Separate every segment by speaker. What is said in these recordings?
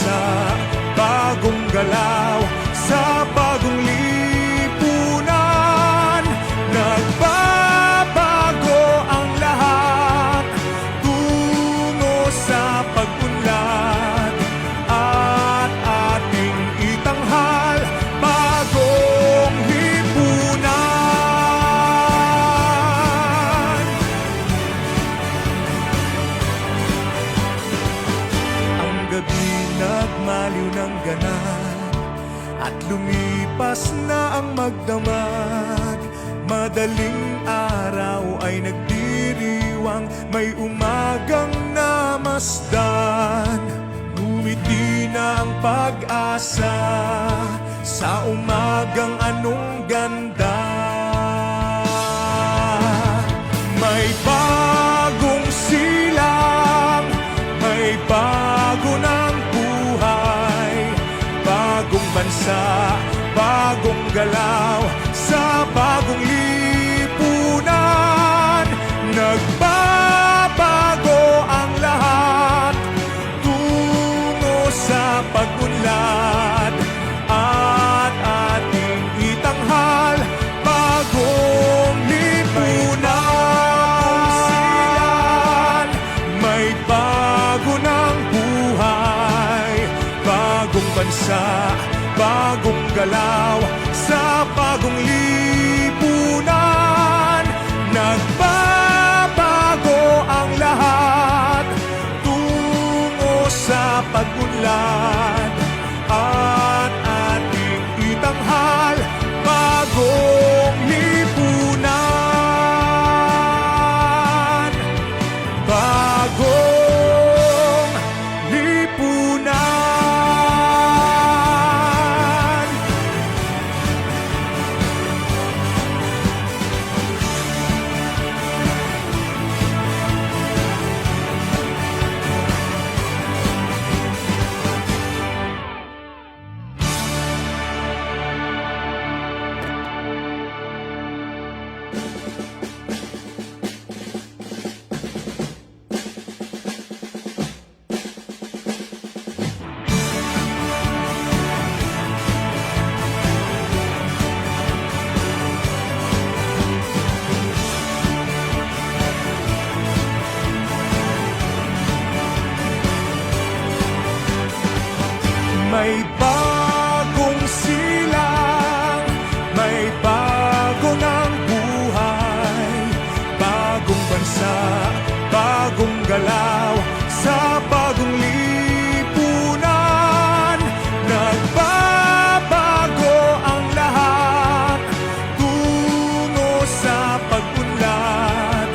Speaker 1: bansa, bagong galaw sa bagong lipunan. Nagbabago ang lahat tungo sa pag-unlad at ating itanghal bagong lipunan. Ang gabi nagmaliw ng ganap at lumipas na ang magdamag. Madaling araw ay nagdiriwang, may umagang namasdan. Ngumiti na ang pag-asa sa umagang anong ganda. May bagong silang, may bago ng buhay, bagong bansa, bagong galaw sa bagong lipunan. Nagbabago ang lahat tungo sa pag-unlad at ating itanghal bagong lipunan. May bago ng buhay, bagong bansa, bagong galaw sa bagong lipunan. Nagbabago ang lahat tungo sa pag-unlad at ating itanghal bagong lipunan. Bagong lipunan. May bagong silang, may bago ng buhay, bagong bansa, bagong galaw sa bagong lipunan. Nagbabago ang lahat tungo sa pag-unlad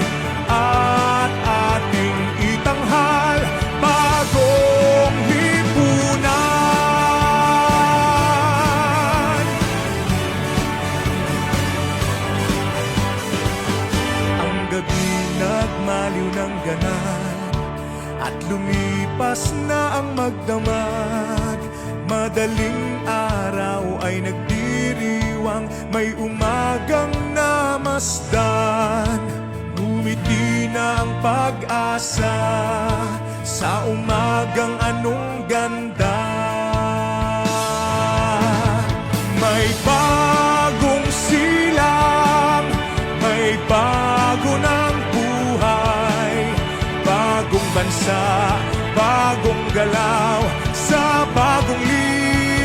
Speaker 1: at ating itanghal bagong lipunan. Nagmaliw ng ganap at lumipas na ang magdamag. Madaling araw ay nagdiriwang, may umagang namasdan. Ngumiti na ang pag-asa sa umagang anong ganda. May bagong silang, may bago ng bagong bansa, bagong galaw sa bagong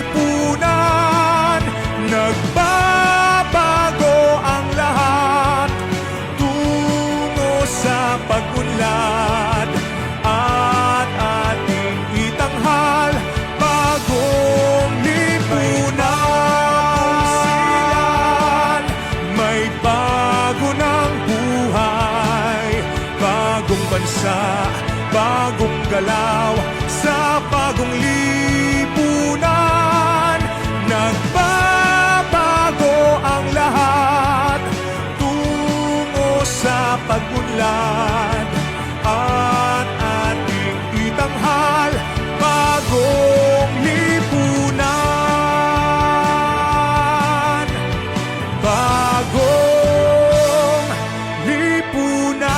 Speaker 1: lipunan. Nagbabago ang lahat tungo sa pag-unlad at ating itanghal bagong lipunan. May bago ng buhay, bagong bansa, bagong galaw sa bagong lipunan. Nagbabago ang lahat tungo sa pag-unlad at ating itanghal bagong lipunan. Bagong lipunan.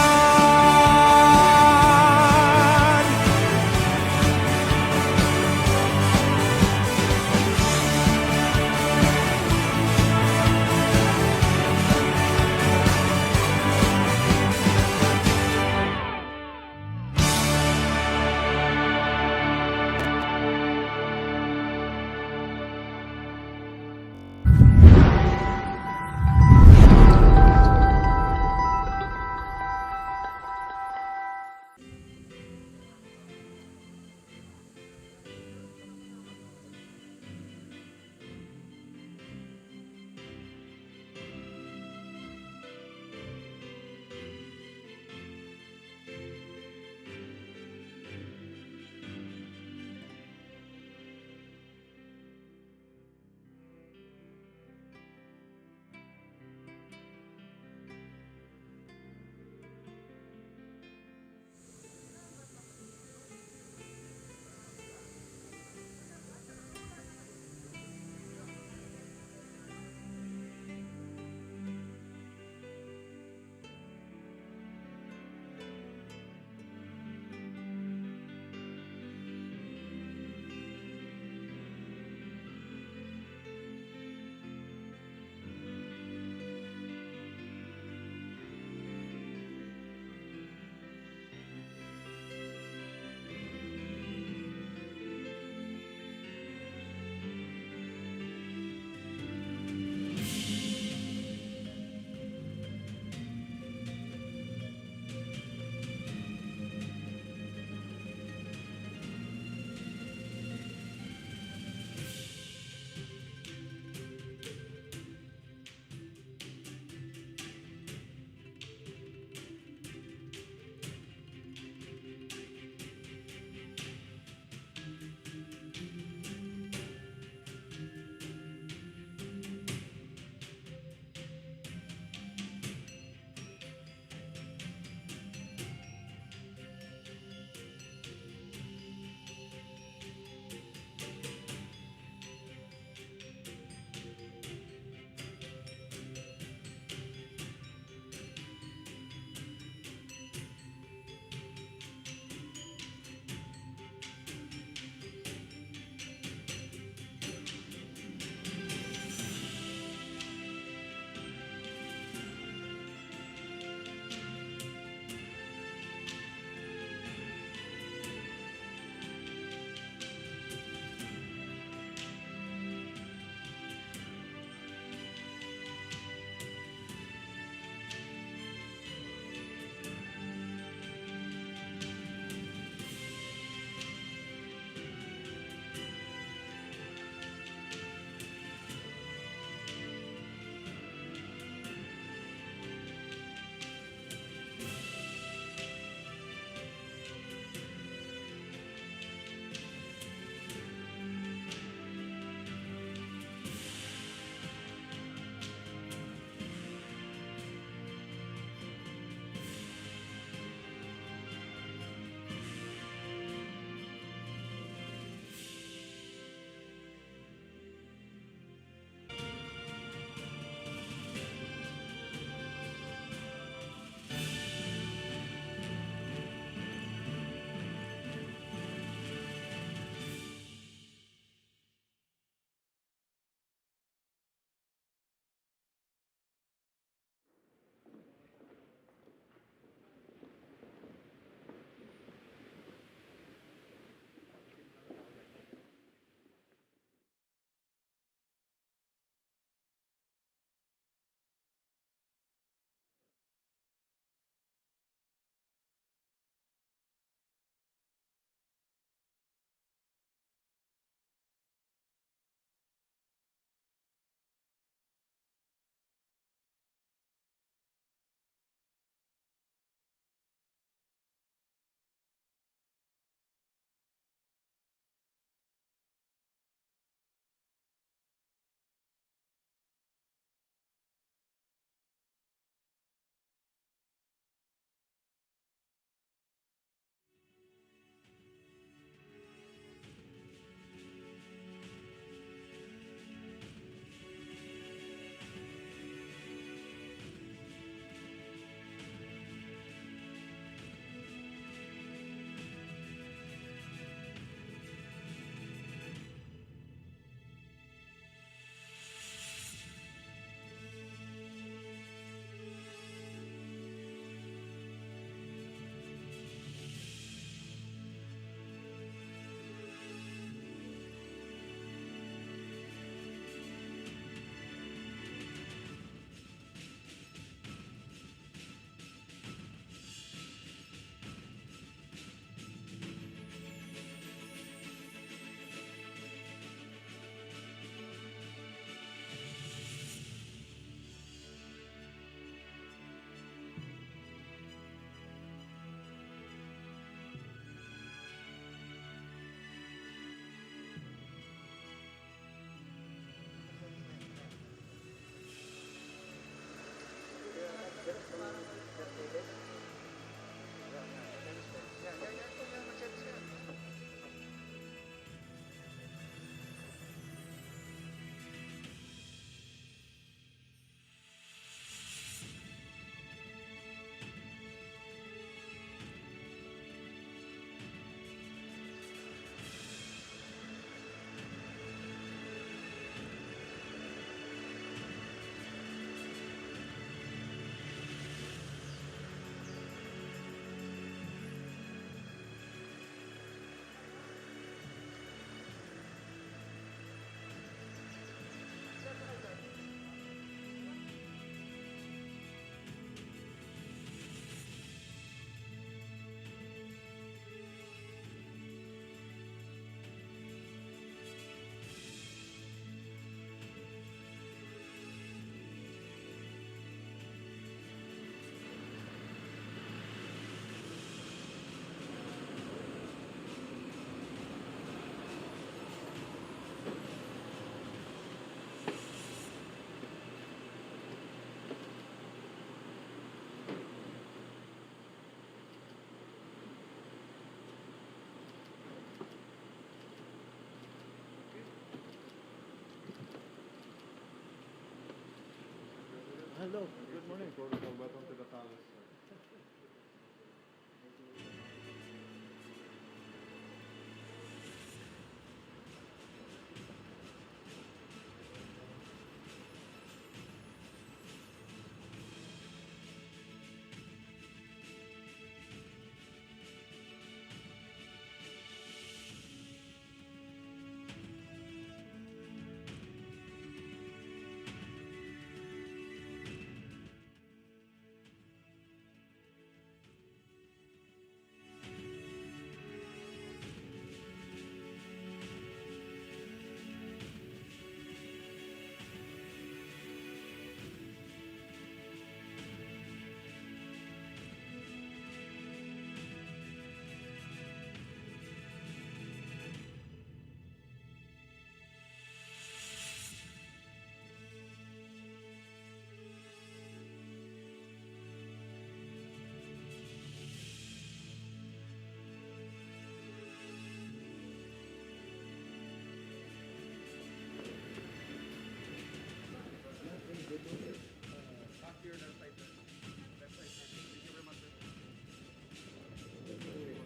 Speaker 2: Good morning, Protocol. Welcome to the palace.
Speaker 3: Back to your left side, sir. Left side, sir. Thank you very much, sir. Yes, sir.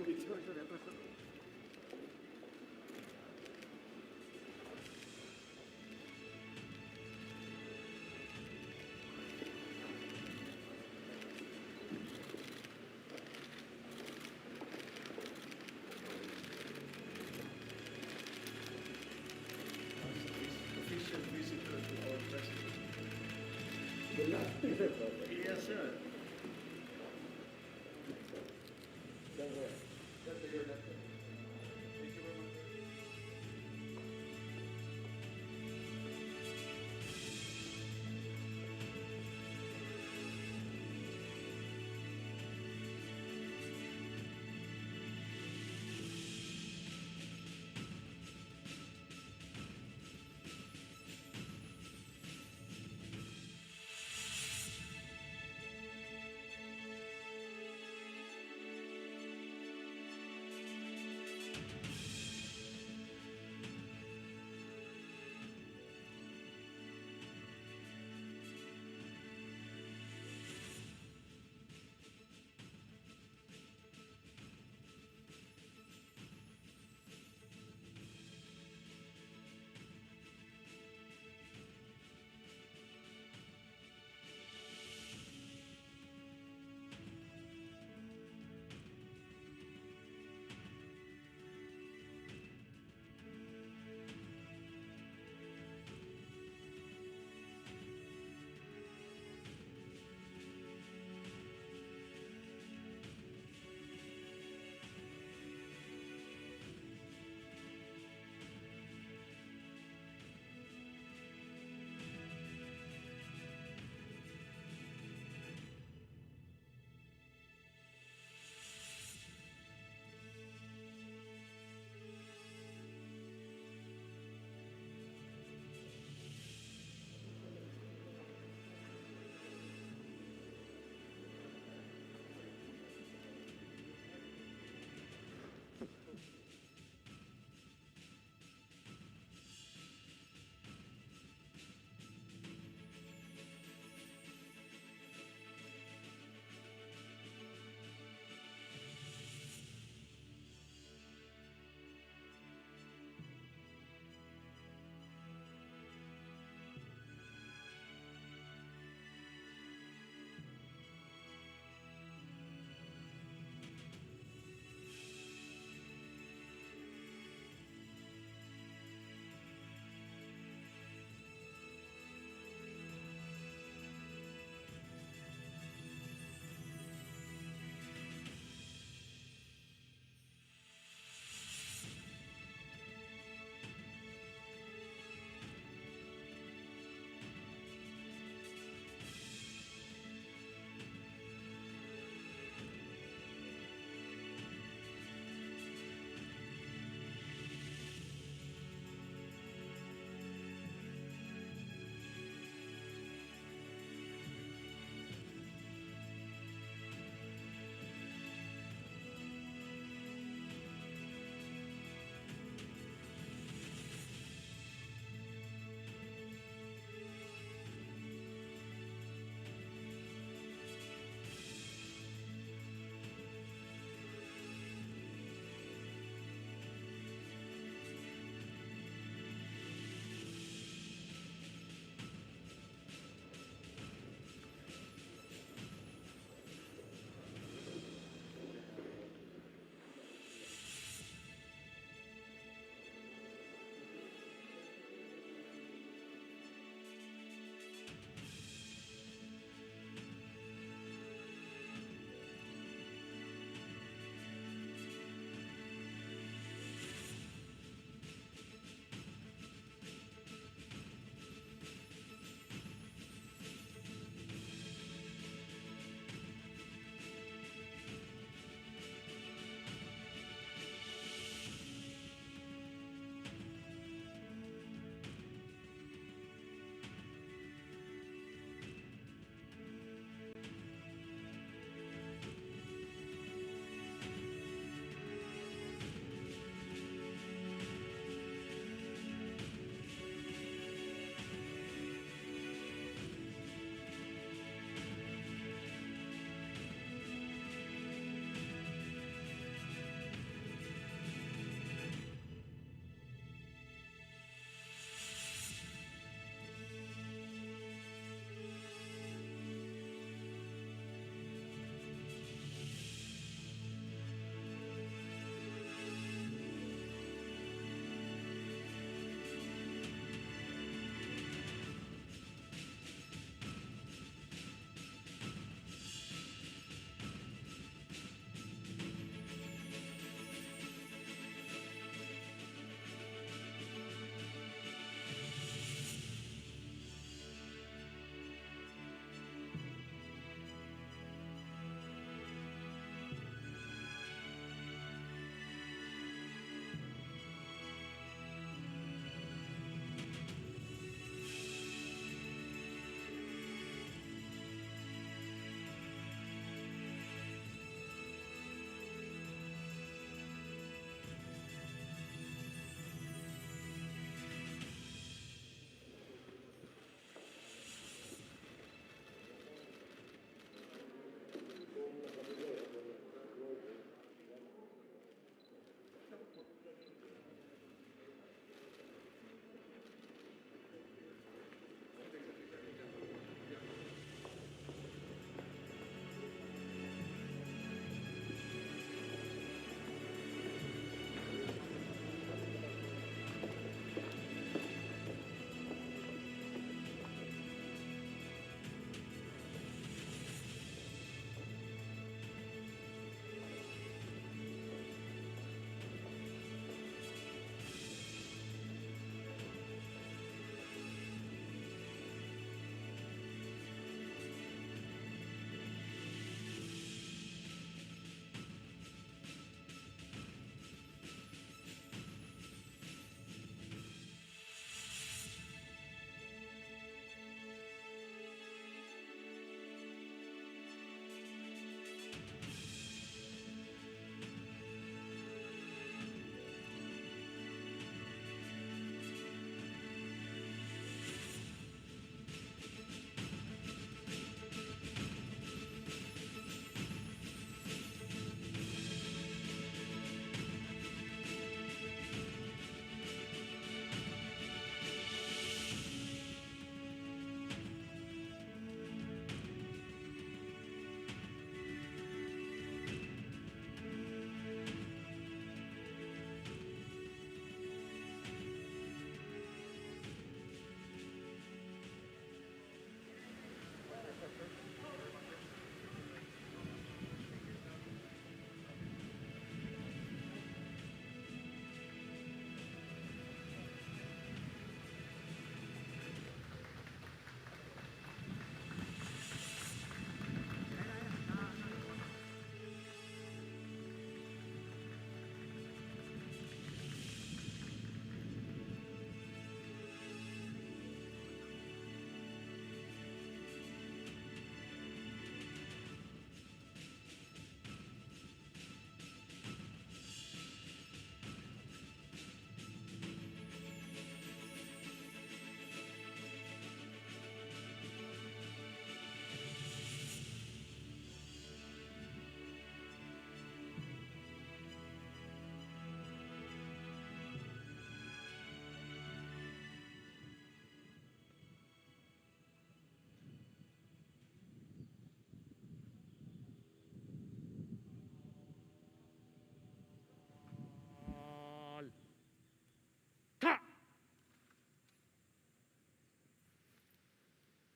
Speaker 3: Picture, sir. Ito, sir. Official visitor to our president. Yes, sir. Thank you very much.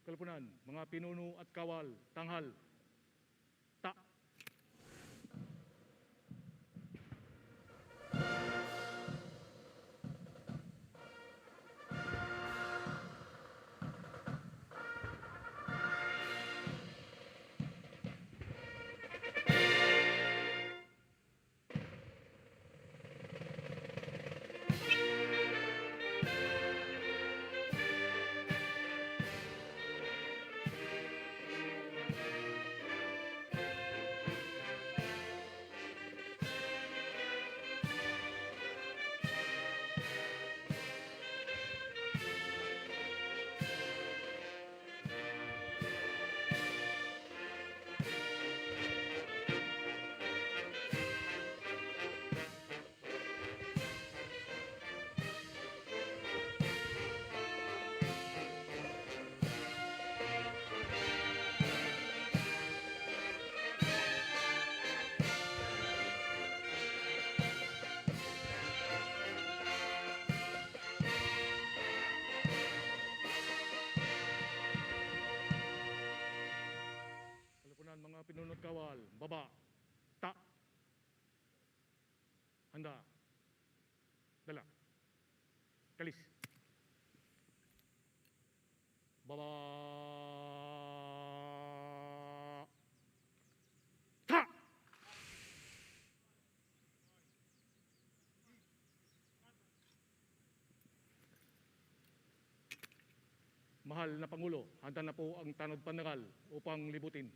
Speaker 4: Kalpunan, mga pinuno at kawal, tanghal. Ta. Kalpunan, mga pinuno at kawal, baba. Ta. Handa. Dala. Kalis. Baba. Ta. Mahal na Pangulo, handa na po ang tanod pandaral upang libutin.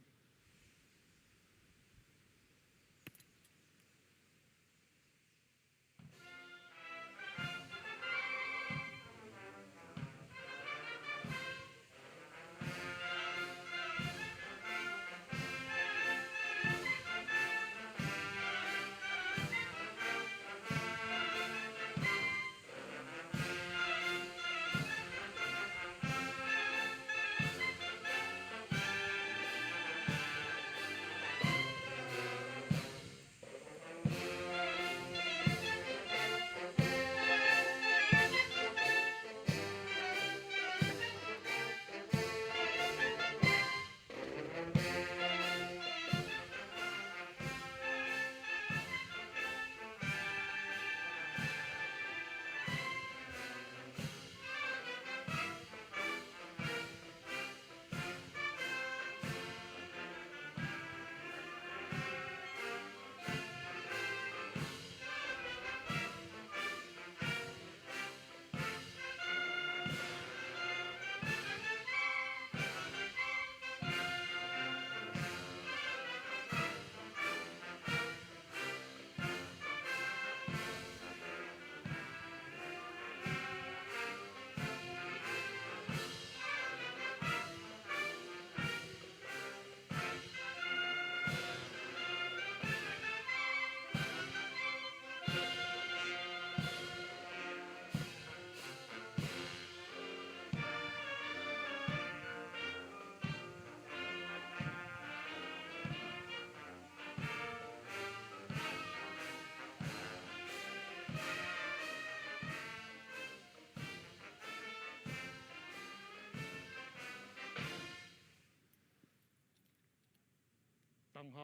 Speaker 4: Tanghal.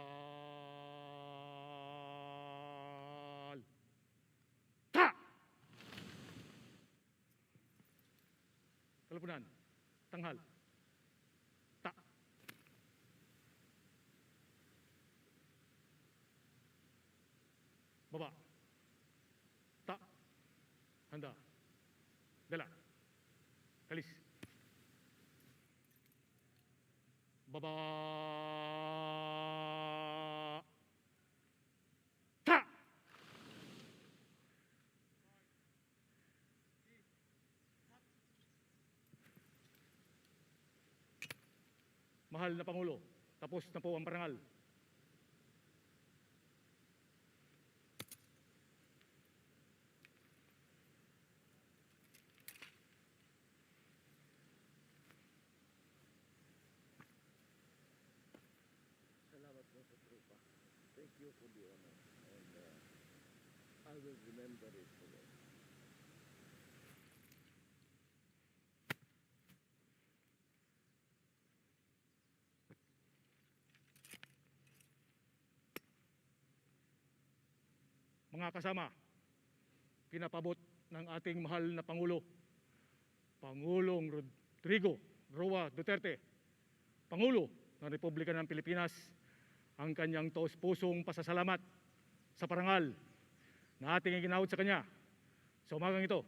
Speaker 4: Ta. Kalpunan, tanghal. Ta. Baba. Ta. Handa. Dala. Kalis. Baba. Ta. Mahal na Pangulo, tapos na po ang parangal.
Speaker 5: Salamat po sa tropa. Thank you for the honor. And I will remember it forever.
Speaker 4: mga kasama, pinapabot ng ating mahal na Pangulo, Pangulong Rodrigo Roa Duterte, Pangulo ng Republika ng Pilipinas, ang kanyang taos-pusong pasasalamat sa parangal na ating iginawad sa kanya sa umagang ito.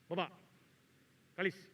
Speaker 4: Baba, kalis.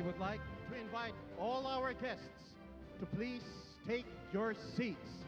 Speaker 6: would like to invite all our guests to please take your seats.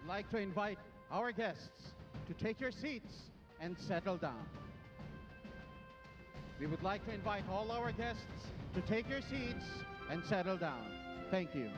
Speaker 6: Like to invite our guests to take your seats and settle down. we would like to invite all our guests to take your seats and settle down. Thank you.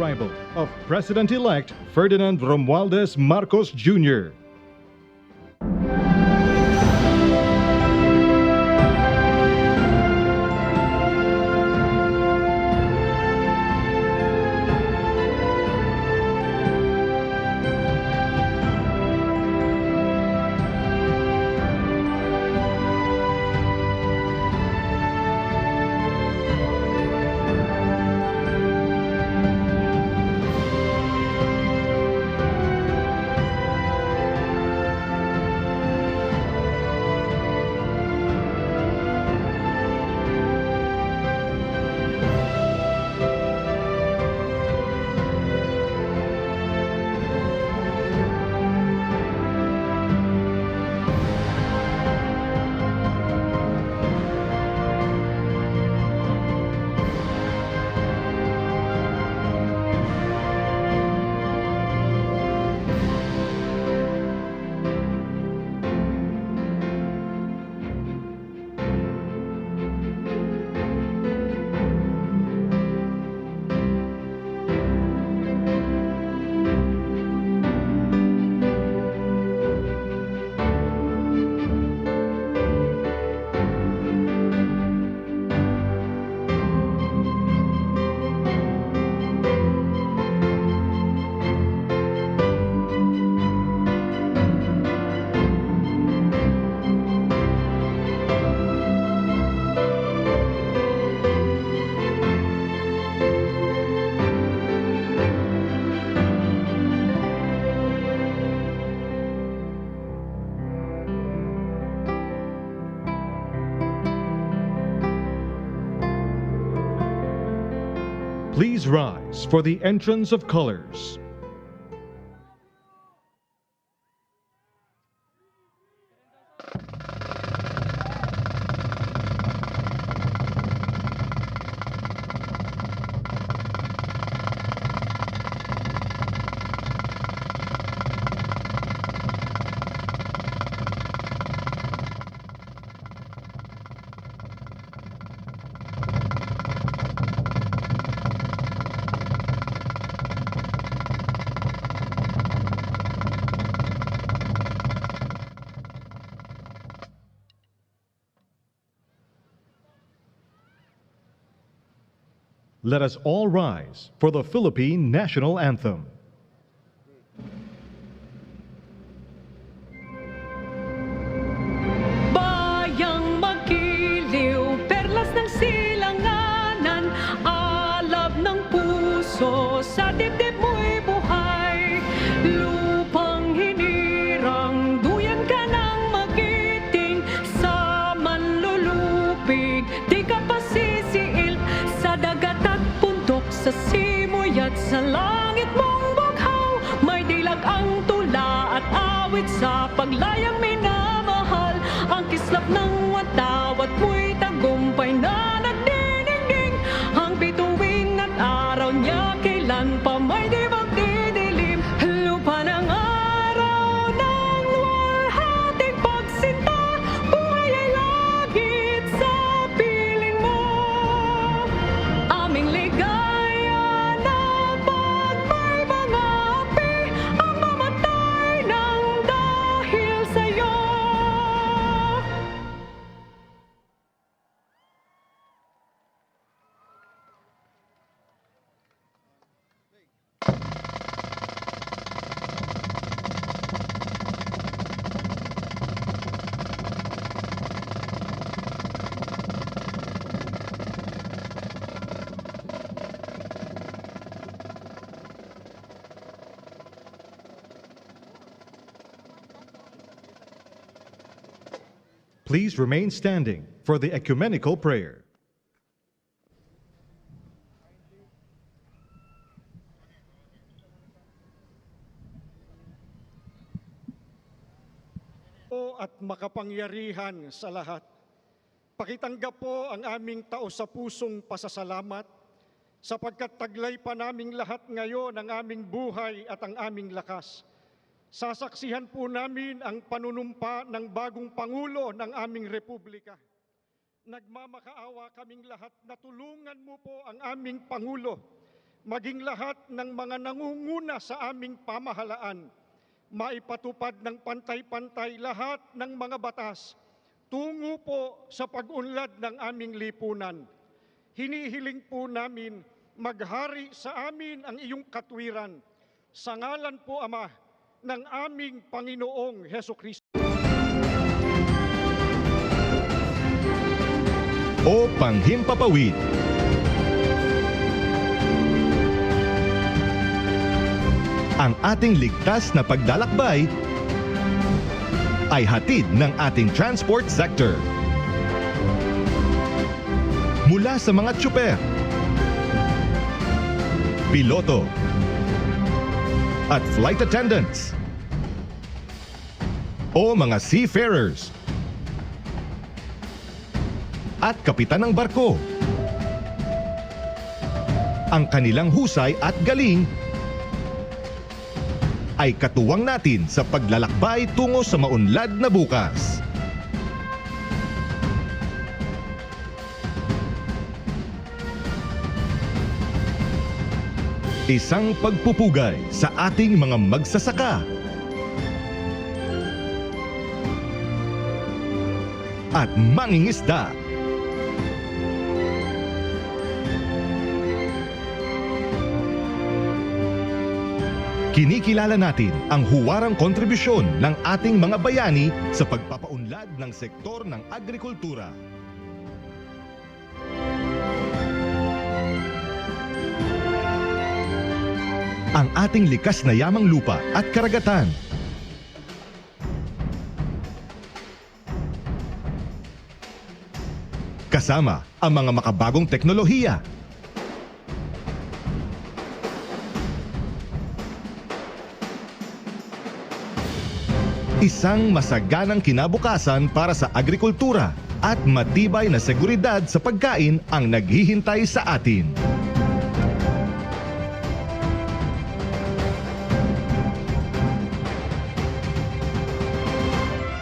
Speaker 6: arrival of President-elect Ferdinand Romualdez Marcos Jr. Please rise for the entrance of colors. Let us all rise for the Philippine National Anthem.
Speaker 7: Bayang magiliw, perlas ng silanganan, alab ng puso, sa dibdib mo'y buhay. Lupang hinirang, duyan ka ng magiting, sa manlulupig, di ka pasisiil, sa dagat at bundok, sa simoy at sa langit mong bughaw, may dilag ang tula at awit sa paglayang minamahal. Ang kislap ng watawat mo'y tagumpay na nagdinigding. Ang bituin at araw niya kailan pa may di magdidilim. Lupa ng araw ng luwalhating pagsinta, buhay ay lagit sa piling mo. Aming ligaya na pag may mga api, ang mamatay ng dahil sa'yo.
Speaker 6: Please remain standing for the ecumenical prayer.
Speaker 2: At makapangyarihan sa lahat. Pakitanggap po ang aming taos-sa-pusong pasasalamat sapagkat taglay pa naming lahat ngayon ang aming buhay at ang aming lakas. Sasaksihan po namin ang panunumpa ng bagong Pangulo ng aming Republika. Nagmamakaawa kaming lahat na tulungan mo po ang aming Pangulo maging lahat ng mga nangunguna sa aming pamahalaan, maipatupad ng pantay-pantay lahat ng mga batas tungo po sa pag-unlad ng aming lipunan. Hinihiling po namin maghari sa amin ang iyong katwiran. Sa ngalan po, Ama, ng aming Panginoong Hesukristo.
Speaker 1: O Panghimpapawid. Ang ating ligtas na paglalakbay ay hatid ng ating transport sector. Mula sa mga tsuper, piloto, at flight attendants, o mga seafarers, at kapitan ng barko. Ang kanilang husay at galing ay katuwang natin sa paglalakbay tungo sa maunlad na bukas. Isang pagpupugay sa ating mga magsasaka at mangingisda. Kinikilala natin ang huwarang kontribusyon ng ating mga bayani sa pagpapaunlad ng sektor ng agrikultura. Ang ating likas na yamang lupa at karagatan. Kasama ang mga makabagong teknolohiya. Isang masaganang kinabukasan para sa agrikultura at matibay na seguridad sa pagkain ang naghihintay sa atin.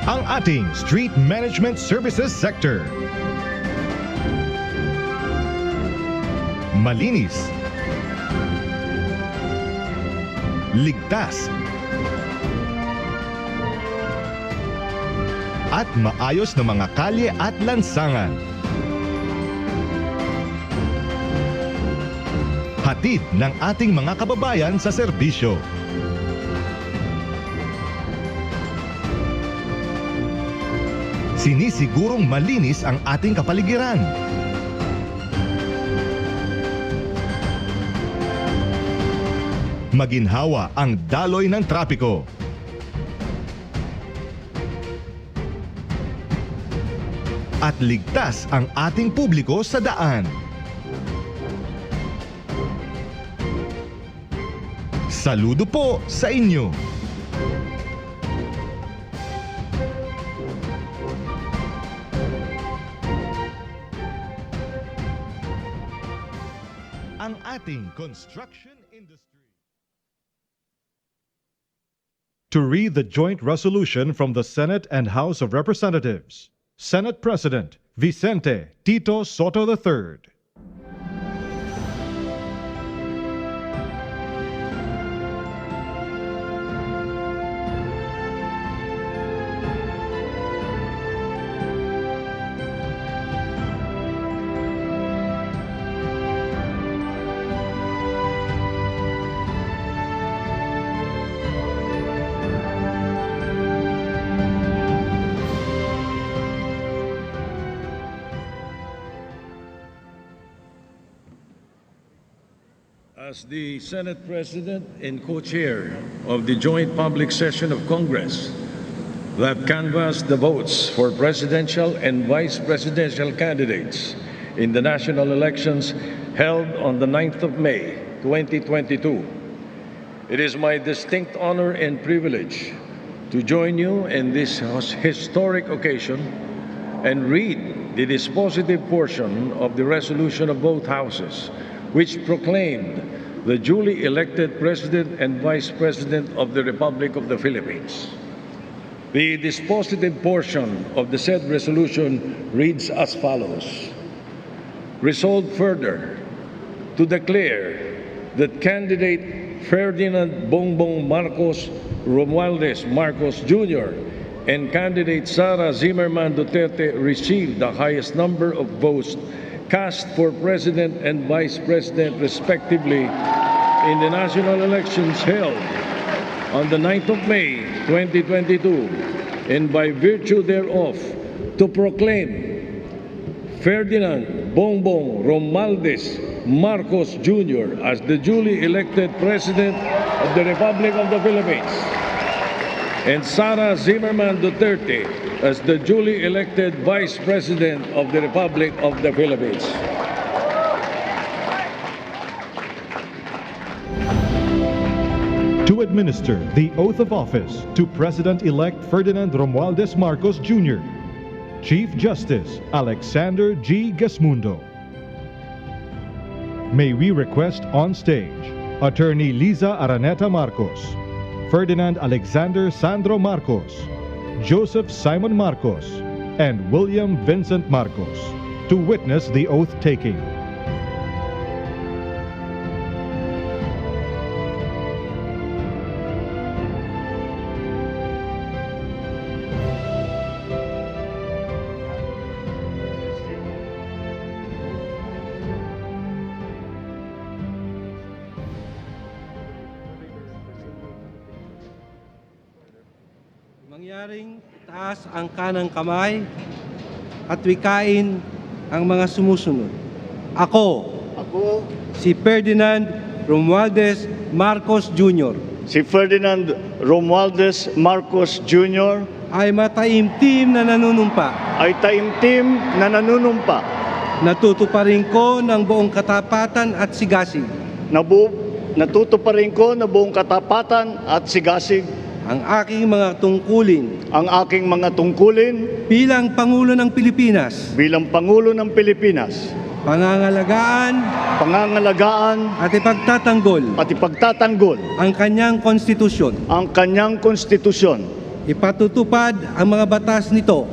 Speaker 1: Ang ating Street Management Services Sector. Malinis, ligtas, at maayos na mga kalye at lansangan. Hatid ng ating mga kababayan sa serbisyo. Sinisigurong malinis ang ating kapaligiran. Maginhawa ang daloy ng trapiko. At ligtas ang ating publiko sa daan. Saludo po sa inyo. Ang ating construction industry. To read the joint resolution from the Senate and House of Representatives, Senate President Vicente Tito Soto III.
Speaker 5: As the Senate President and co-chair of the joint public session of Congress that canvassed the votes for presidential and vice presidential candidates in the national elections held on the 9th of May, 2022, it is my distinct honor and privilege to join you in this historic occasion and read the dispositive portion of the resolution of both houses, which proclaimed the duly elected President and Vice President of the Republic of the Philippines. The dispositive portion of the said resolution reads as follows. Resolved further to declare that candidate Ferdinand Bongbong Marcos Romualdez Marcos Jr. and candidate Sara Zimmerman Duterte received the highest number of votes cast for President and Vice President respectively in the national elections held on the 9th of May 2022, and by virtue thereof to proclaim Ferdinand Bongbong Romualdez Marcos Jr. as the duly elected President of the Republic of the Philippines and Sara Zimmerman Duterte as the duly elected Vice President of the Republic of the Philippines.
Speaker 1: To administer the oath of office to President-elect Ferdinand Romualdez Marcos Jr., Chief Justice Alexander G. Gesmundo. May we request on stage Attorney Liza Araneta Marcos, Ferdinand Alexander Sandro Marcos, Joseph Simon Marcos, and William Vincent Marcos to witness the oath-taking.
Speaker 8: Mangyaring taas ang kanang kamay at wikain ang mga sumusunod. Ako, si Ferdinand Romualdez Marcos Jr.
Speaker 9: Si Ferdinand Romualdez Marcos Jr.
Speaker 8: ay mataimtim na nanunumpa.
Speaker 9: ay taimtim na nanunumpa.
Speaker 8: Natutuparin ko ng buong katapatan at sigasig
Speaker 9: Natutuparin ko na buong katapatan at sigasig
Speaker 8: ang aking mga tungkulin
Speaker 9: ang aking mga tungkulin
Speaker 8: bilang Pangulo ng Pilipinas,
Speaker 9: bilang Pangulo ng Pilipinas,
Speaker 8: pangangalagaan
Speaker 9: at ipagtatanggol
Speaker 8: ang kanyang konstitusyon.
Speaker 9: ang kanyang konstitusyon.
Speaker 8: Ipatutupad ang mga batas nito,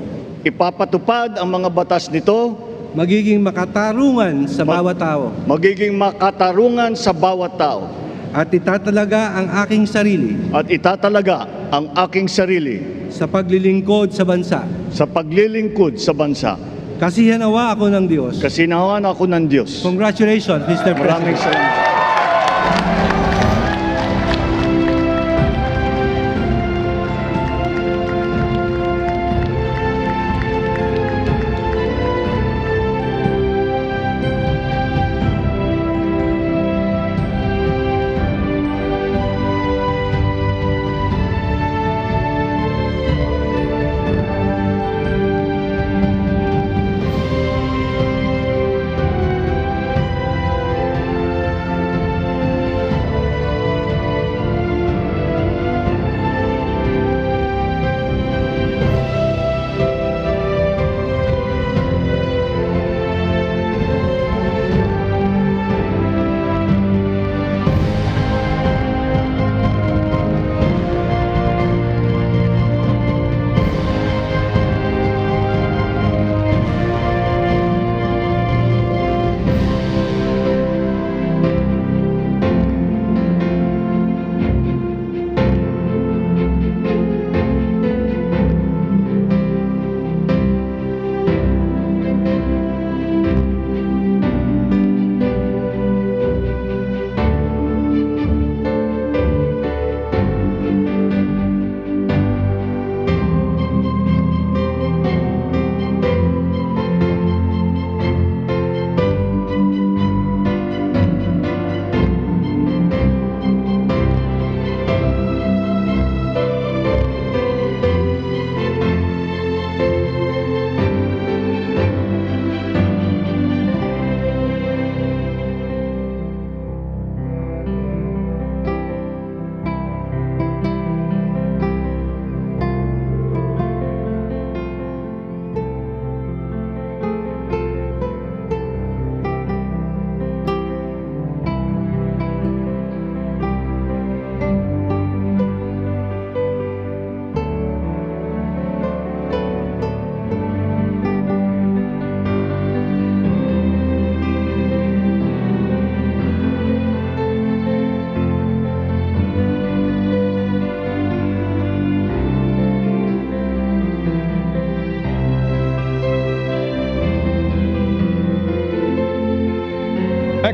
Speaker 9: Ipapatupad ang mga batas nito,
Speaker 8: magiging makatarungan sa bawat tao,
Speaker 9: magiging makatarungan sa bawat tao,
Speaker 8: at itatalaga ang aking sarili
Speaker 9: at itatalaga ang aking sarili
Speaker 8: sa paglilingkod sa bansa.
Speaker 9: sa paglilingkod sa bansa.
Speaker 8: Kasihanawa ako ng Diyos.
Speaker 9: Kasinawan ako ng Diyos.
Speaker 8: Congratulations, Mr.
Speaker 9: Maraming
Speaker 8: President.
Speaker 9: salamat.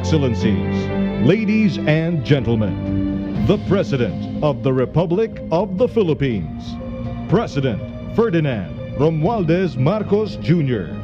Speaker 1: Excellencies, ladies and gentlemen, the President of the Republic of the Philippines, President Ferdinand Romualdez Marcos Jr.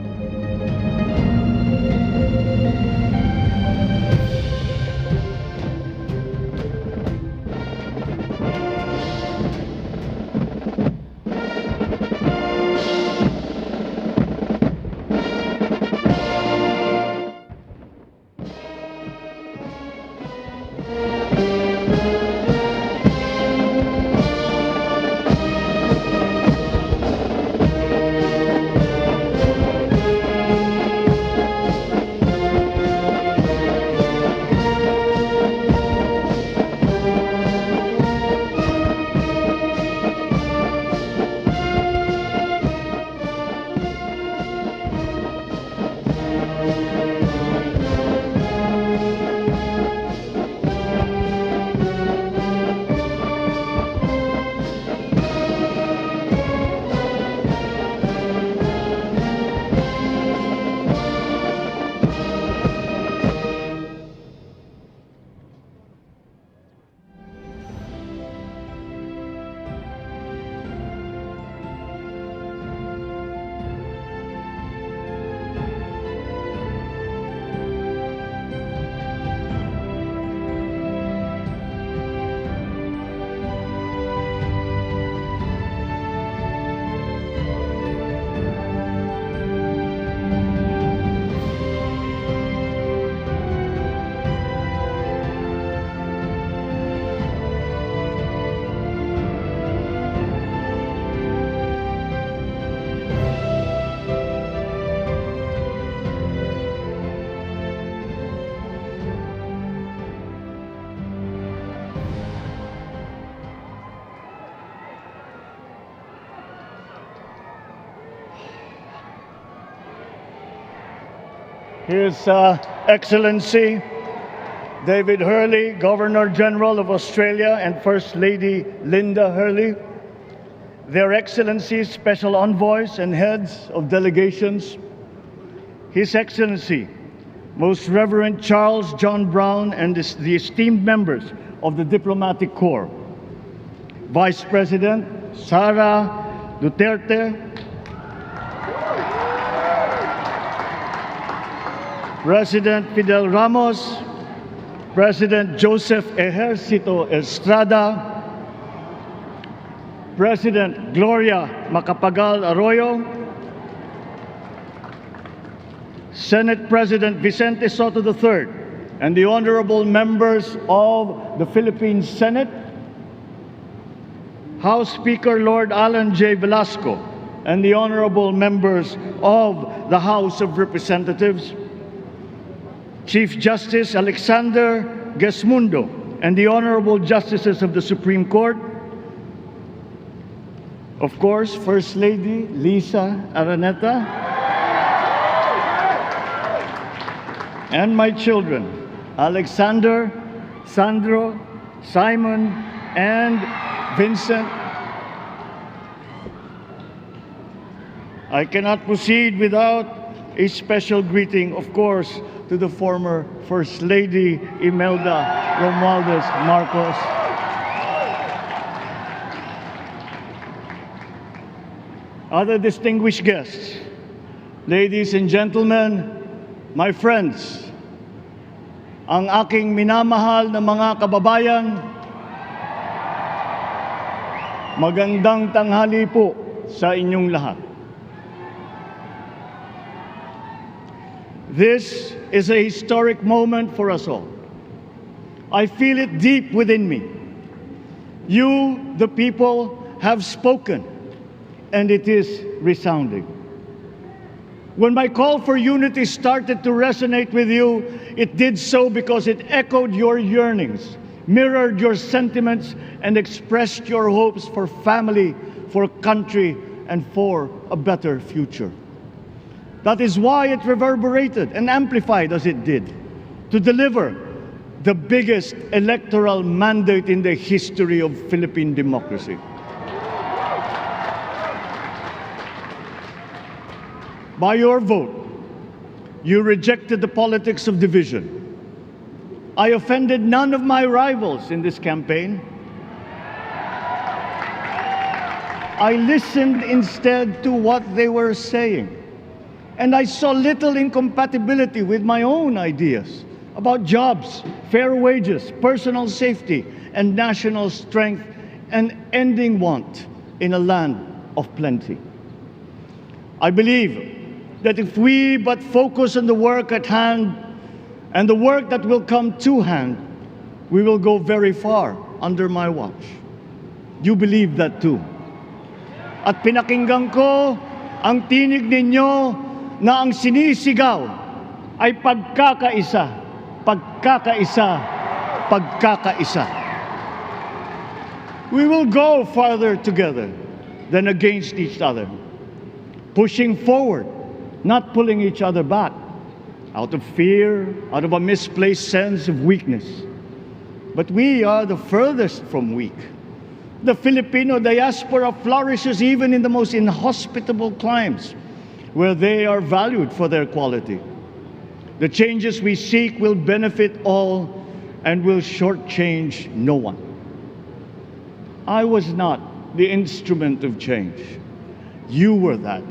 Speaker 9: His Excellency David Hurley, Governor General of Australia, and First Lady Linda Hurley, Their Excellencies, Special Envoys, and Heads of Delegations, His Excellency, Most Reverend Charles John Brown, and the esteemed members of the Diplomatic Corps, Vice President Sara Duterte, President Fidel Ramos, President Joseph Ejercito Estrada, President Gloria Macapagal Arroyo, Senate President Vicente Soto III, and the honorable members of the Philippine Senate, House Speaker Lord Alan J. Velasco, and the honorable members of the House of Representatives, Chief Justice Alexander Gesmundo, and the honorable justices of the Supreme Court, of course, First Lady Lisa Araneta, and my children, Alexander, Sandro, Simon, and Vincent. I cannot proceed without a special greeting, of course, to the former First Lady Imelda Romualdez Marcos. Other distinguished guests, ladies and gentlemen, my friends, ang aking minamahal na mga kababayan, magandang tanghali po sa inyong lahat. This is a historic moment for us all. I feel it deep within me. You, the people, have spoken, and it is resounding. When my call for unity started to resonate with you, it did so because it echoed your yearnings, mirrored your sentiments, and expressed your hopes for family, for country, and for a better future. That is why it reverberated and amplified as it did, to deliver the biggest electoral mandate in the history of Philippine democracy. By your vote, you rejected the politics of division. I offended none of my rivals in this campaign. I listened instead to what they were saying. And I saw little incompatibility with my own ideas about jobs, fair wages, personal safety, and national strength, and ending want in a land of plenty. I believe that if we but focus on the work at hand and the work that will come to hand, we will go very far under my watch. You believe that too. At pinakinggan ko ang tinig ninyo na ang sinisigaw ay pagkakaisa, pagkakaisa, pagkakaisa. We will go farther together than against each other, pushing forward, not pulling each other back, out of fear, out of a misplaced sense of weakness. But we are the furthest from weak. The Filipino diaspora flourishes even in the most inhospitable climes, where they are valued for their quality. The changes we seek will benefit all and will shortchange no one. I was not the instrument of change. You were that.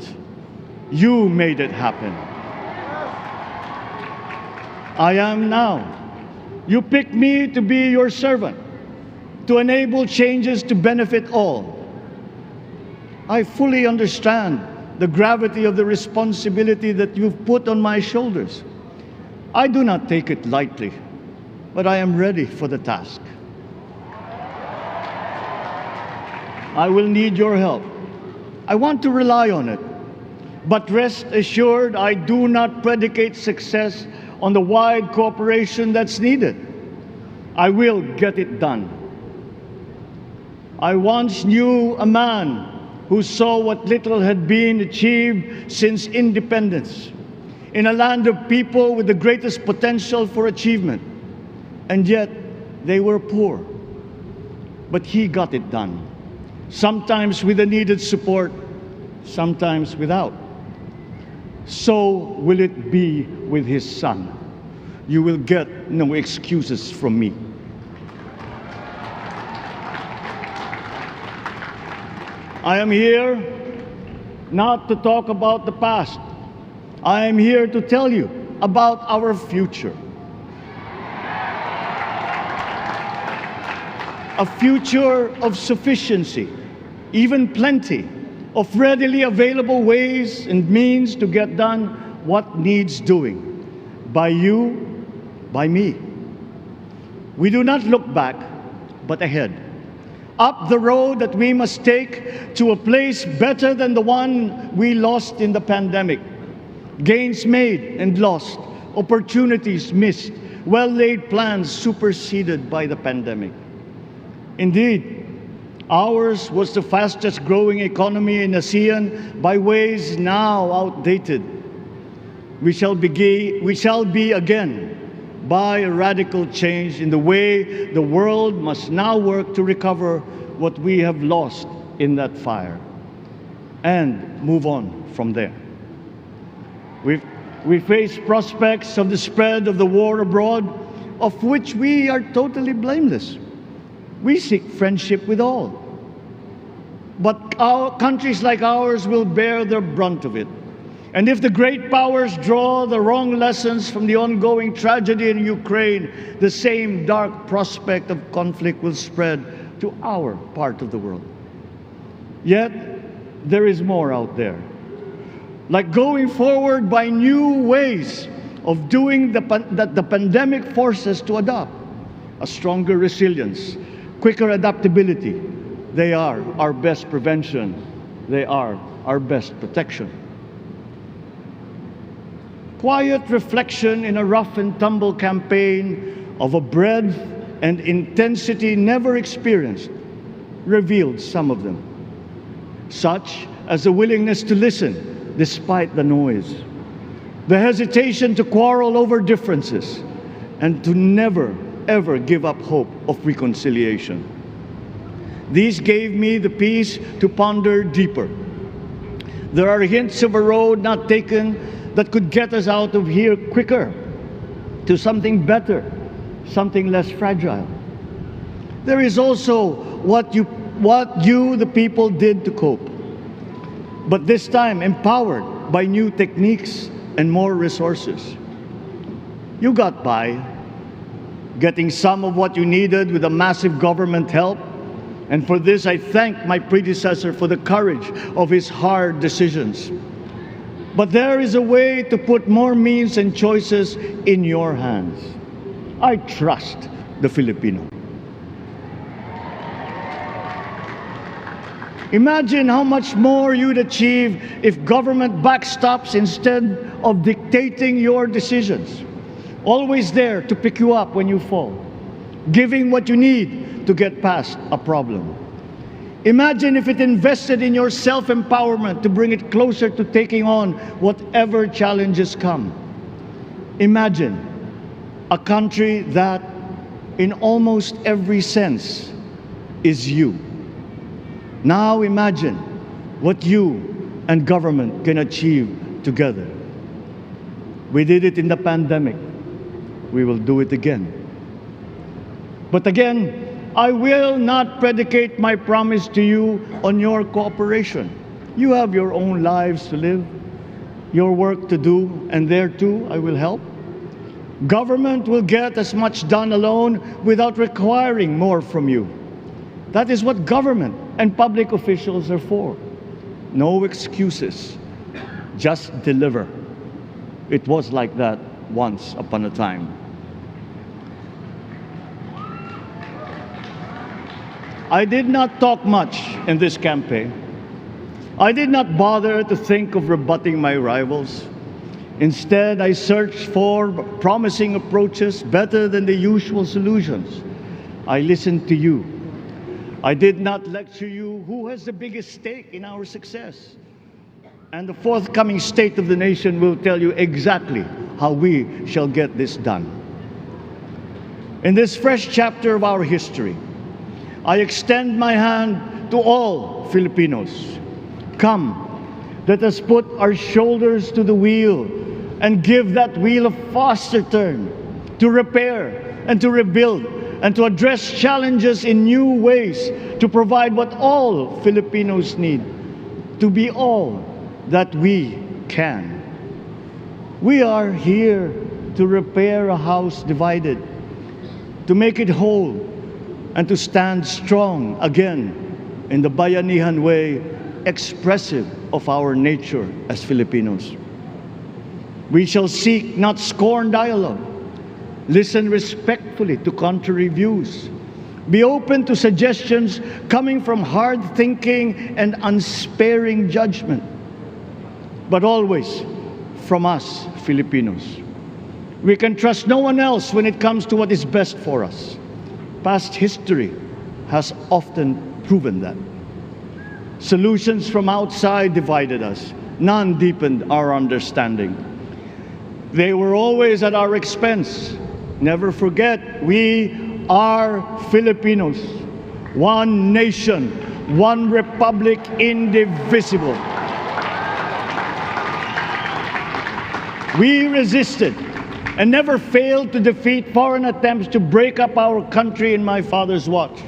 Speaker 9: You made it happen. I am now. You picked me to be your servant, to enable changes to benefit all. I fully understand the gravity of the responsibility that you've put on my shoulders. I do not take it lightly, but I am ready for the task. I will need your help. I want to rely on it. But rest assured, I do not predicate success on the wide cooperation that's needed. I will get it done. I once knew a man who saw what little had been achieved since independence in a land of people with the greatest potential for achievement, and yet they were poor. But he got it done, sometimes with the needed support, sometimes without. So will it be with his son. You will get no excuses from me. I am here not to talk about the past. I am here to tell you about our future. A future of sufficiency, even plenty, of readily available ways and means to get done what needs doing, by you, by me. We do not look back, but ahead, up the road that we must take to a place better than the one we lost in the pandemic. Gains made and lost, opportunities missed, well-laid plans superseded by the pandemic. Indeed, ours was the fastest growing economy in ASEAN by ways now outdated. We shall be again by a radical change in the way the world must now work to recover what we have lost in that fire and move on from there. We face prospects of the spread of the war abroad, of which we are totally blameless. We seek friendship with all. But our countries like ours will bear the brunt of it. And if the great powers draw the wrong lessons from the ongoing tragedy in Ukraine, the same dark prospect of conflict will spread to our part of the world. Yet, there is more out there. Like going forward by new ways of doing that the pandemic forces to adopt. A stronger resilience, quicker adaptability. They are our best prevention. They are our best protection. Quiet reflection in a rough and tumble campaign of a breadth and intensity never experienced revealed some of them, such as the willingness to listen despite the noise, the hesitation to quarrel over differences, and to never, ever give up hope of reconciliation. These gave me the peace to ponder deeper. There are hints of a road not taken that could get us out of here quicker, to something better, something less fragile. There is also what you, the people, did to cope. But this time, empowered by new techniques and more resources. You got by, getting some of what you needed with a massive government help. And for this, I thank my predecessor for the courage of his hard decisions. But there is a way to put more means and choices in your hands. I trust the Filipino. Imagine how much more you'd achieve if government backstops instead of dictating your decisions. Always there to pick you up when you fall, giving what you need to get past a problem. Imagine if it invested in your self-empowerment to bring it closer to taking on whatever challenges come. Imagine a country that, in almost every sense, is you. Now imagine what you and government can achieve together. We did it in the pandemic. We will do it again. But again, I will not predicate my promise to you on your cooperation. You have your own lives to live, your work to do, and there too I will help. Government will get as much done alone without requiring more from you. That is what government and public officials are for. No excuses, just deliver. It was like that once upon a time. I did not talk much in this campaign. I did not bother to think of rebutting my rivals. Instead, I searched for promising approaches better than the usual solutions. I listened to you. I did not lecture you who has the biggest stake in our success. And the forthcoming State of the Nation will tell you exactly how we shall get this done. In this fresh chapter of our history, I extend my hand to all Filipinos. Come, let us put our shoulders to the wheel and give that wheel a faster turn to repair and to rebuild and to address challenges in new ways, to provide what all Filipinos need, to be all that we can. We are here to repair a house divided, to make it whole, and to stand strong again in the Bayanihan way, expressive of our nature as Filipinos. We shall seek, not scorn, dialogue. Listen respectfully to contrary views. Be open to suggestions coming from hard thinking and unsparing judgment. But always from us, Filipinos. We can trust no one else when it comes to what is best for us. Past history has often proven that. Solutions from outside divided us. None deepened our understanding. They were always at our expense. Never forget, we are Filipinos. One nation, one republic, indivisible. We resisted and never failed to defeat foreign attempts to break up our country in my father's watch.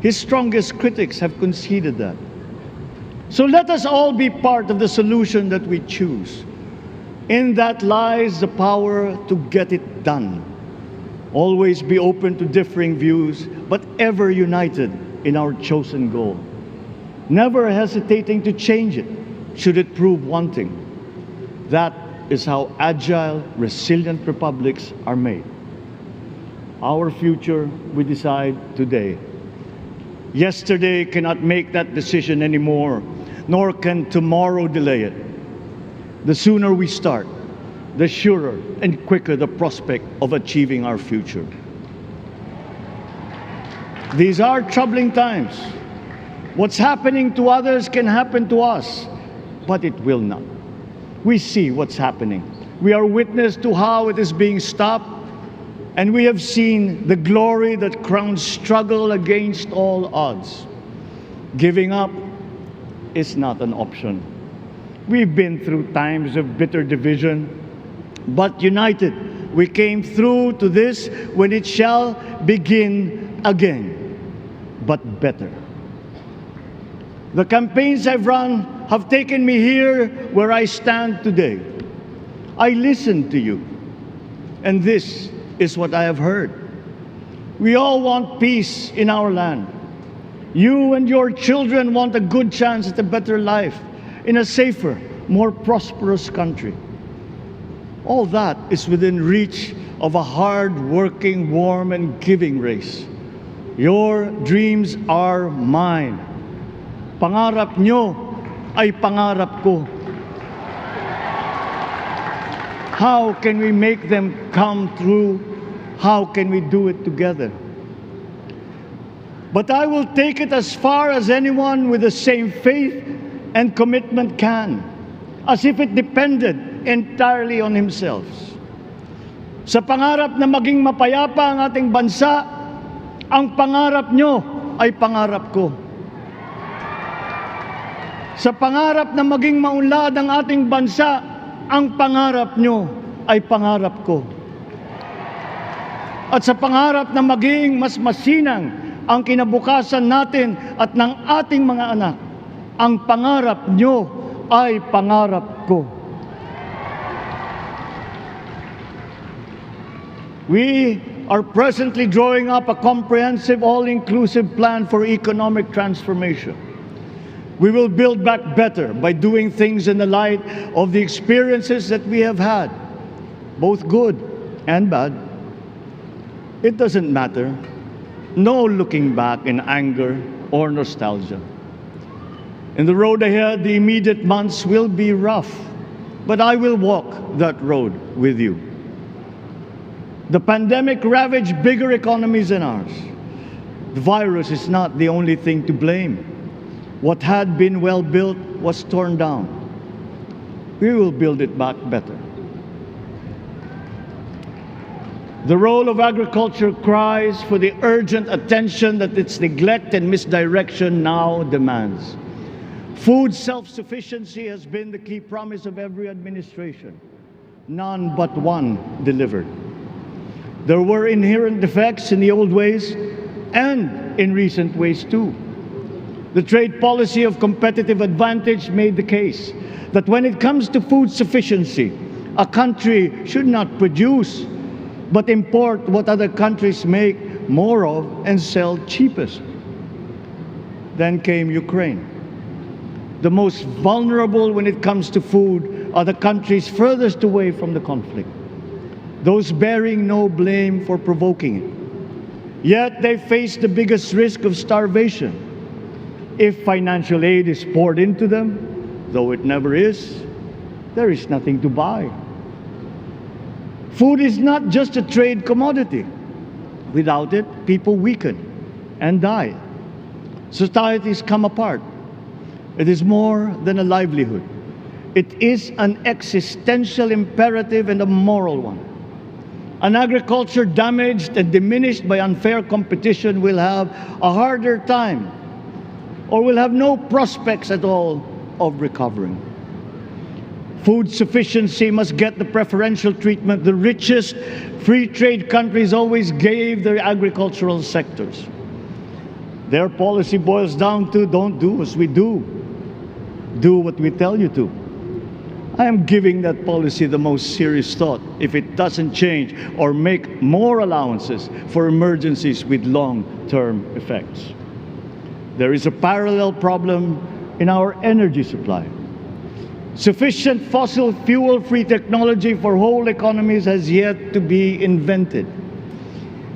Speaker 9: His strongest critics have conceded that. So let us all be part of the solution that we choose. In that lies the power to get it done. Always be open to differing views, but ever united in our chosen goal. Never hesitating to change it, should it prove wanting. That is how agile, resilient republics are made. Our future we decide today. Yesterday cannot make that decision anymore, nor can tomorrow delay it. The sooner we start, the surer and quicker the prospect of achieving our future. These are troubling times. What's happening to others can happen to us, but it will not. We see what's happening. We are witness to how it is being stopped, and we have seen the glory that crowns struggle against all odds. Giving up is not an option. We've been through times of bitter division, but united We came through to this when it shall begin again, but better. The campaigns I've run have taken me here where I stand today. I listened to you, and this is what I have heard. We all want peace in our land. You and your children want a good chance at a better life in a safer, more prosperous country. All that is within reach of a hard-working, warm, and giving race. Your dreams are mine. Pangarap nyo ay pangarap ko. How can we make them come true? How can we do it together? But I will take it as far as anyone with the same faith and commitment can, as if it depended entirely on himself. Sa pangarap na maging mapayapa ang ating bansa, ang pangarap nyo ay pangarap ko. Sa pangarap na maging maunlad ang ating bansa, ang pangarap nyo ay pangarap ko. At sa pangarap na maging mas masinang ang kinabukasan natin at ng ating mga anak, ang pangarap nyo ay pangarap ko. We are presently drawing up a comprehensive, all-inclusive plan for economic transformation. We will build back better by doing things in the light of the experiences that we have had, both good and bad. It doesn't matter. No looking back in anger or nostalgia. In the road ahead, the immediate months will be rough, but I will walk that road with you. The pandemic ravaged bigger economies than ours. The virus is not the only thing to blame. What had been well built was torn down. We will build it back better. The role of agriculture cries for the urgent attention that its neglect and misdirection now demands. Food self-sufficiency has been the key promise of every administration. None but one delivered. There were inherent defects in the old ways and in recent ways too. The trade policy of competitive advantage made the case that when it comes to food sufficiency, a country should not produce but import what other countries make more of and sell cheapest. Then came Ukraine. The most vulnerable when it comes to food are the countries furthest away from the conflict, those bearing no blame for provoking it. Yet they face the biggest risk of starvation. If financial aid is poured into them, though it never is, there is nothing to buy. Food is not just a trade commodity. Without it, people weaken and die. Societies come apart. It is more than a livelihood. It is an existential imperative and a moral one. An agriculture damaged and diminished by unfair competition will have a harder time or will have no prospects at all of recovering. Food sufficiency must get the preferential treatment the richest free trade countries always gave their agricultural sectors. Their policy boils down to don't do as we do, do what we tell you to. I am giving that policy the most serious thought if it doesn't change or make more allowances for emergencies with long-term effects. There is a parallel problem in our energy supply. Sufficient fossil fuel-free technology for whole economies has yet to be invented.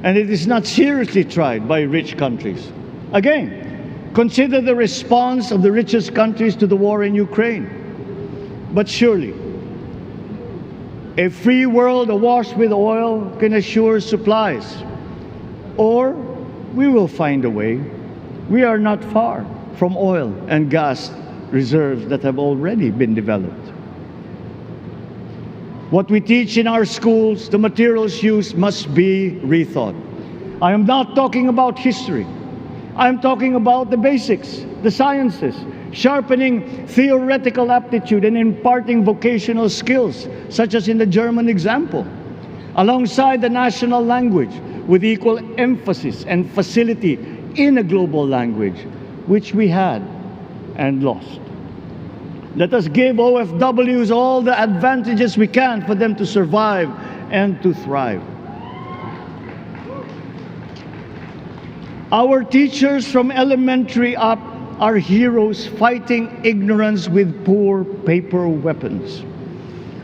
Speaker 9: And it is not seriously tried by rich countries. Again, consider the response of the richest countries to the war in Ukraine. But surely, a free world awash with oil can assure supplies. Or we will find a way. We are not far from oil and gas reserves that have already been developed. What we teach in our schools, the materials used must be rethought. I am not talking about history. I am talking about the basics, the sciences, sharpening theoretical aptitude and imparting vocational skills, such as in the German example. alongside the national language with equal emphasis and facility in a global language, which we had and lost. Let us give OFWs all the advantages we can for them to survive and to thrive. Our teachers from elementary up are heroes fighting ignorance with poor paper weapons.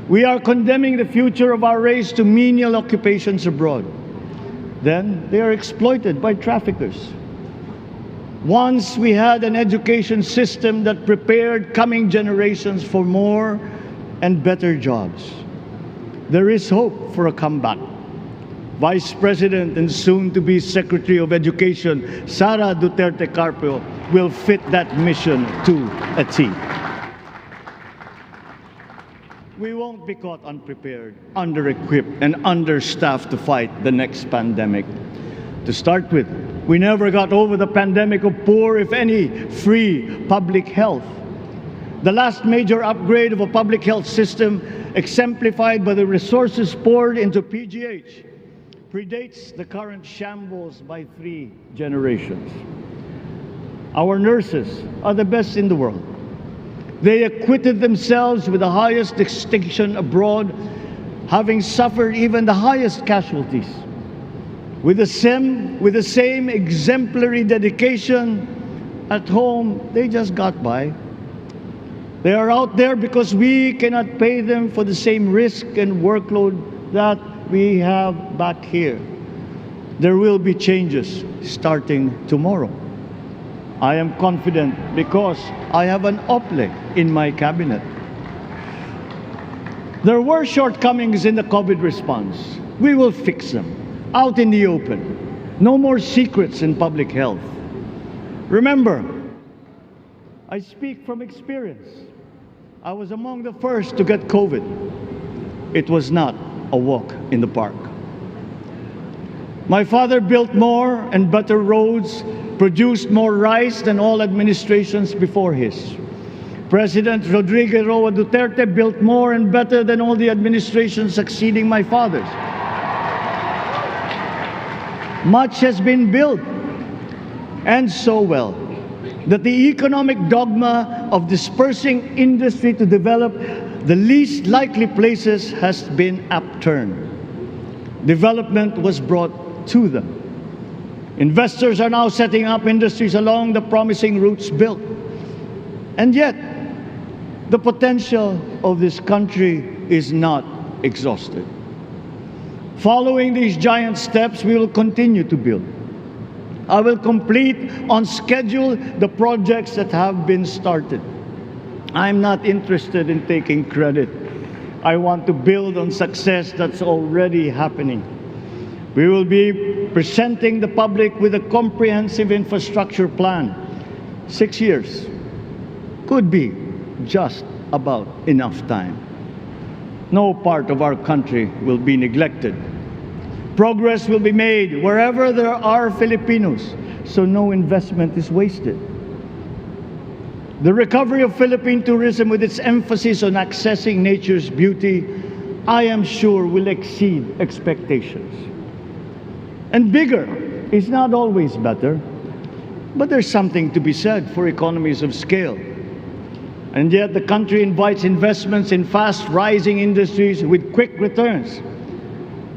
Speaker 9: We are condemning the future of our race to menial occupations abroad. Then they are exploited by traffickers. Once we had an education system that prepared coming generations for more and better jobs. There is hope for a comeback. Vice President and soon-to-be Secretary of Education, Sara Duterte Carpio, will fit that mission to a T. We won't be caught unprepared, under-equipped, and understaffed to fight the next pandemic. To start with, we never got over the pandemic of poor, if any, free public health. The last major upgrade of a public health system, exemplified by the resources poured into PGH, predates the current shambles by 3 generations. Our nurses are the best in the world. They acquitted themselves with the highest distinction abroad, having suffered even the highest casualties. With the same exemplary dedication at home, they just got by. They are out there because we cannot pay them for the same risk and workload that we have back here. There will be changes starting tomorrow. I am confident because I have an OPLE in my cabinet. There were shortcomings in the COVID response. We will fix them out in the open. No more secrets in public health. Remember, I speak from experience. I was among the first to get COVID. It was not a walk in the park. My father built more and better roads, produced more rice than all administrations before his. President Rodrigo Roa Duterte built more and better than all the administrations succeeding my father's. Much has been built, and so well, that the economic dogma of dispersing industry to develop the least likely places has been upturned. Development was brought to them. Investors are now setting up industries along the promising routes built. And yet, the potential of this country is not exhausted. Following these giant steps, we will continue to build. I will complete on schedule the projects that have been started. I'm not interested in taking credit. I want to build on success that's already happening. We will be presenting the public with a comprehensive infrastructure plan. 6 years could be just about enough time. No part of our country will be neglected. Progress will be made wherever there are Filipinos, so no investment is wasted. The recovery of Philippine tourism, with its emphasis on accessing nature's beauty, I am sure will exceed expectations. And bigger is not always better, but there's something to be said for economies of scale. And yet the country invites investments in fast-rising industries with quick returns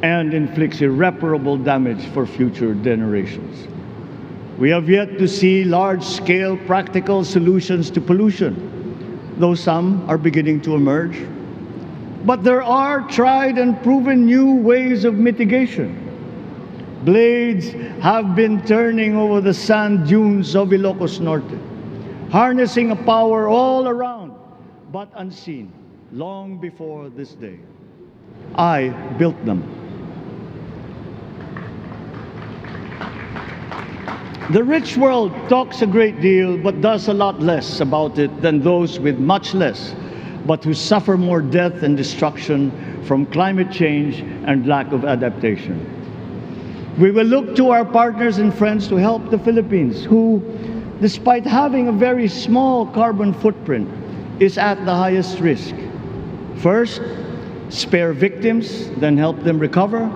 Speaker 9: and inflicts irreparable damage for future generations. We have yet to see large-scale practical solutions to pollution, though some are beginning to emerge. But there are tried and proven new ways of mitigation. Blades have been turning over the sand dunes of Ilocos Norte, harnessing a power all around, but unseen, long before this day. I built them. The rich world talks a great deal, but does a lot less about it than those with much less, but who suffer more death and destruction from climate change and lack of adaptation. We will look to our partners and friends to help the Philippines, who, despite having a very small carbon footprint, is at the highest risk. First, spare victims, then help them recover,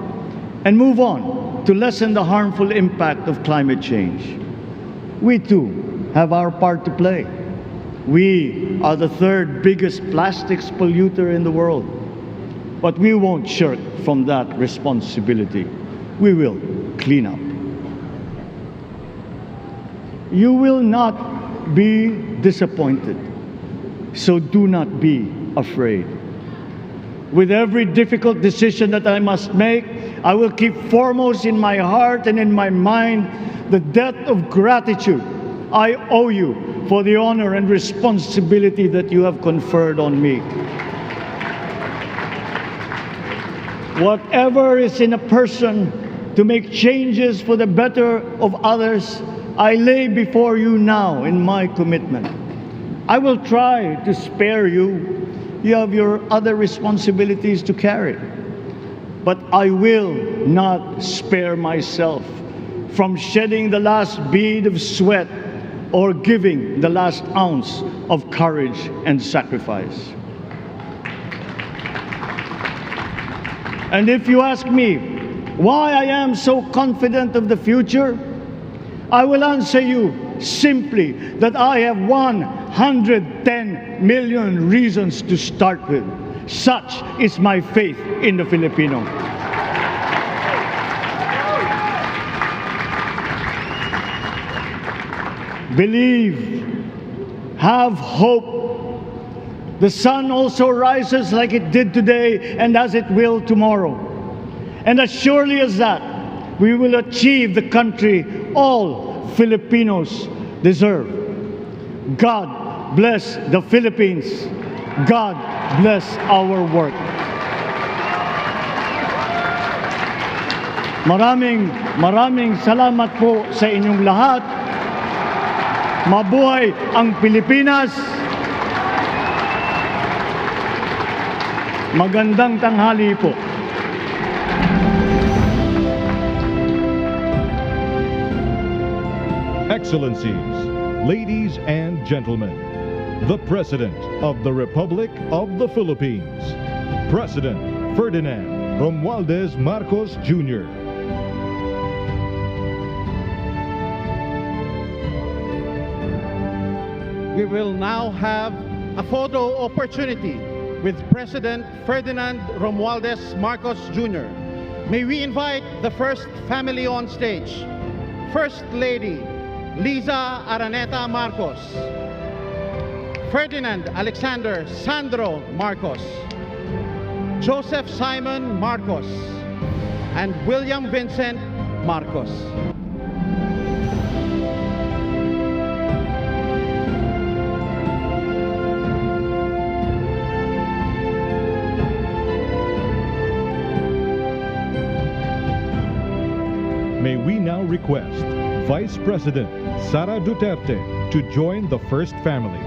Speaker 9: and move on to lessen the harmful impact of climate change. We too have our part to play. We are the third biggest plastics polluter in the world, but we won't shirk from that responsibility. We will clean up. You will not be disappointed, so do not be afraid. With every difficult decision that I must make, I will keep foremost in my heart and in my mind the debt of gratitude I owe you for the honor and responsibility that you have conferred on me. Whatever is in a person to make changes for the better of others, I lay before you now in my commitment. I will try to spare you. You have your other responsibilities to carry. But I will not spare myself from shedding the last bead of sweat or giving the last ounce of courage and sacrifice. And if you ask me why I am so confident of the future, I will answer you simply that I have 110 million reasons to start with. Such is my faith in the Filipino. Believe, have hope. The sun also rises like it did today and as it will tomorrow. And as surely as that, we will achieve the country all Filipinos deserve. God bless the Philippines. God bless our work. Maraming salamat po sa inyong lahat. Mabuhay ang Pilipinas. Magandang tanghali po.
Speaker 1: Excellencies, ladies and gentlemen, the President of the Republic of the Philippines, President Ferdinand Romualdez Marcos Jr.
Speaker 6: We will now have a photo opportunity with President Ferdinand Romualdez Marcos Jr. May we invite the first family on stage. First Lady Liza Araneta Marcos, Ferdinand Alexander Sandro Marcos, Joseph Simon Marcos, and William Vincent Marcos.
Speaker 1: May we now request Vice President Sara Duterte to join the first family.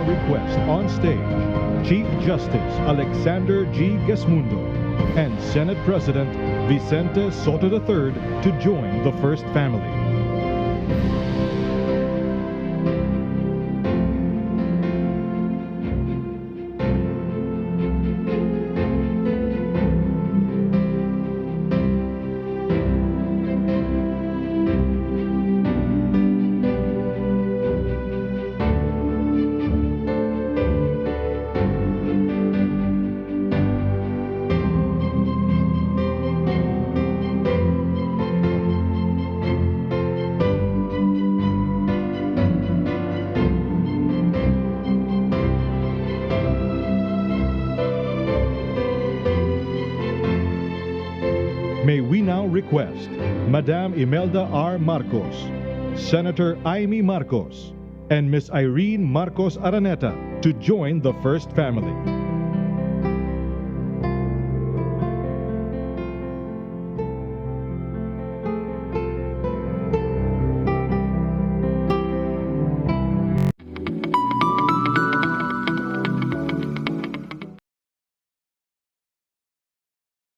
Speaker 1: Request on stage Chief Justice Alexander G. Gesmundo and Senate President Vicente Soto III to join the first family. May we now request Madam Imelda R. Marcos, Senator Amy Marcos, and Ms. Irene Marcos Araneta to join the first family.